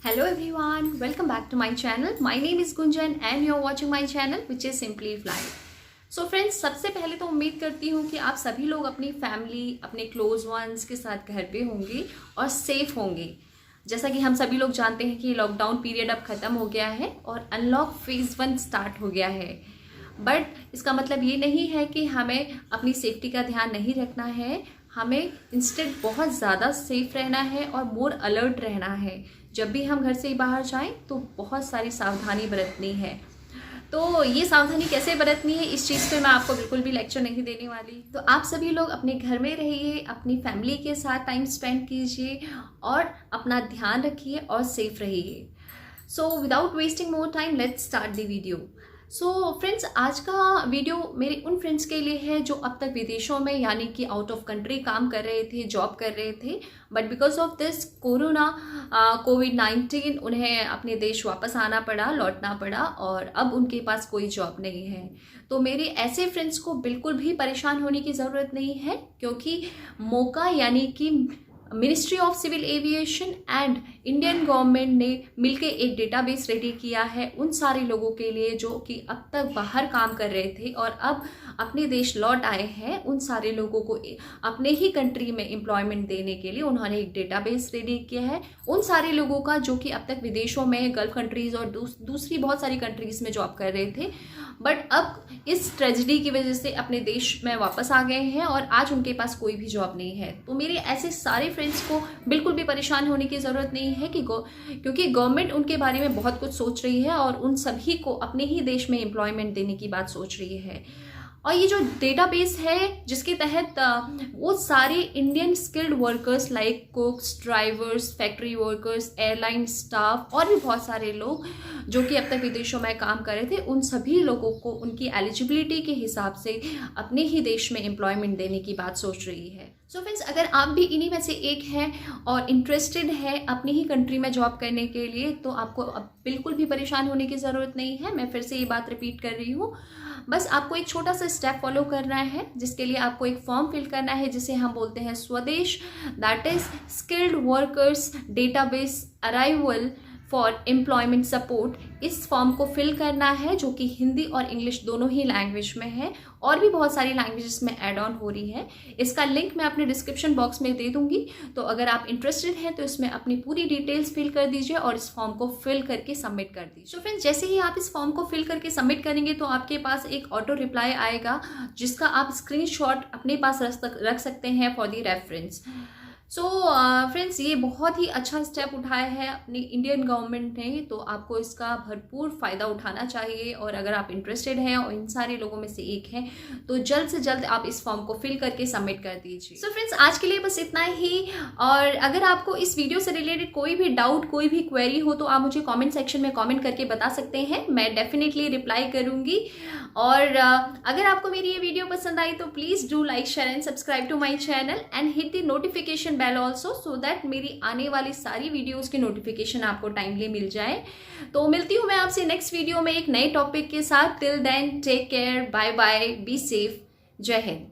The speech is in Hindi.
Hello everyone, welcome back to my channel. My name is Gunjan and you're watching my channel which is Simply Fly. So friends, सबसे पहले तो उम्मीद करती हूँ कि आप सभी लोग अपनी फैमिली, अपने क्लोज वंस के साथ घर पे होंगे और सेफ होंगे। जैसा कि हम सभी लोग जानते हैं कि लॉकडाउन पीरियड अब ख़त्म हो गया है और अनलॉक फेज़ 1 स्टार्ट हो गया है। बट इसका मतलब ये नहीं है कि हमें अपनी सेफ्टी का ध्यान नहीं रखना है। हमें इंस्टेड बहुत ज़्यादा सेफ रहना है और मोर अलर्ट रहना है। जब भी हम घर से बाहर जाएं तो बहुत सारी सावधानी बरतनी है। तो ये सावधानी कैसे बरतनी है, इस चीज़ पे मैं आपको बिल्कुल भी लेक्चर नहीं देने वाली। तो आप सभी लोग अपने घर में रहिए, अपनी फैमिली के साथ टाइम स्पेंड कीजिए और अपना ध्यान रखिए और सेफ रहिए। So without wasting more time, let's start the video. So friends, आज का वीडियो मेरे उन फ्रेंड्स के लिए है जो अब तक विदेशों में यानी कि आउट ऑफ कंट्री काम कर रहे थे, जॉब कर रहे थे, but because of this corona कोविड-19 उन्हें अपने देश वापस आना पड़ा, लौटना पड़ा और अब उनके पास कोई जॉब नहीं है। तो मेरे ऐसे फ्रेंड्स को बिल्कुल भी परेशान होने की ज़रूरत नहीं है, क्योंकि मौका यानी कि ministry of civil aviation and Indian government ने मिलकर एक डेटाबेस रेडी किया है उन सारे लोगों के लिए जो कि अब तक बाहर काम कर रहे थे और अब अपने देश लौट आए हैं। उन सारे लोगों को अपने ही कंट्री में एम्प्लॉयमेंट देने के लिए उन्होंने एक डेटाबेस रेडी किया है। उन सारे लोगों का जो कि अब तक विदेशों में, गल्फ कंट्रीज़ और दूसरी बहुत सारी कंट्रीज़ में जॉब कर रहे थे, बट अब इस ट्रेजिडी की वजह से अपने देश में वापस आ गए हैं और आज उनके पास कोई भी जॉब नहीं है। तो मेरे ऐसे सारे फ्रेंड्स को बिल्कुल भी परेशान होने की ज़रूरत नहीं है क्योंकि गवर्नमेंट उनके बारे में बहुत कुछ सोच रही है और उन सभी को अपने ही देश में एम्प्लॉयमेंट देने की बात सोच रही है। और ये जो डेटाबेस है जिसके तहत वो सारे Indian skilled workers like कुक्स, drivers, factory workers, airline staff और भी बहुत सारे लोग जो कि अब तक विदेशों में काम कर रहे थे, उन सभी लोगों को उनकी एलिजिबिलिटी के हिसाब से अपने ही देश में एम्प्लॉयमेंट देने की बात सोच रही है। सो फ्रेंड्स, अगर आप भी इन्हीं में से एक हैं और इंटरेस्टेड है अपनी ही कंट्री में जॉब करने के लिए, तो आपको अब बिल्कुल भी परेशान होने की ज़रूरत नहीं है। मैं फिर से ये बात रिपीट कर रही हूँ। बस आपको एक छोटा सा स्टेप फॉलो करना है, जिसके लिए आपको एक फॉर्म फिल करना है जिसे हम बोलते हैं स्वदेश, that is skilled workers database arrival for employment support. इस फॉर्म को फिल करना है जो कि हिंदी और इंग्लिश दोनों ही लैंग्वेज में है और भी बहुत सारी लैंग्वेजेस में ऐड ऑन हो रही है। इसका लिंक मैं अपने डिस्क्रिप्शन बॉक्स में दे दूंगी, तो अगर आप इंटरेस्टेड हैं तो इसमें अपनी पूरी डिटेल्स फिल कर दीजिए और इस फॉर्म को फिल करके सबमिट कर दीजिए। तो फ्रेंड्स, जैसे ही आप इस फॉर्म को फिल करके सबमिट करेंगे तो आपके पास एक ऑटो रिप्लाई आएगा जिसका आप स्क्रीनशॉट अपने पास रख सकते हैं for the reference. So friends, ये बहुत ही अच्छा स्टेप उठाया है अपनी इंडियन गवर्नमेंट ने, तो आपको इसका भरपूर फ़ायदा उठाना चाहिए। और अगर आप इंटरेस्टेड हैं और इन सारे लोगों में से एक हैं तो जल्द से जल्द आप इस फॉर्म को फिल करके सबमिट कर दीजिए। सो फ्रेंड्स, आज के लिए बस इतना ही। और अगर आपको इस वीडियो से रिलेटेड कोई भी डाउट, कोई भी क्वेरी हो तो आप मुझे कॉमेंट सेक्शन में कॉमेंट करके बता सकते हैं, मैं डेफिनेटली रिप्लाई करूँगी। और अगर आपको मेरी ये वीडियो पसंद आई तो please do like, share and subscribe to my channel and hit the notification bell also, so that मेरी आने वाली सारी वीडियोज़ की नोटिफिकेशन आपको टाइमली मिल जाए। तो मिलती हूँ मैं आपसे नेक्स्ट वीडियो में एक नए टॉपिक के साथ। Till then take care, bye bye, be safe, जय हिंद।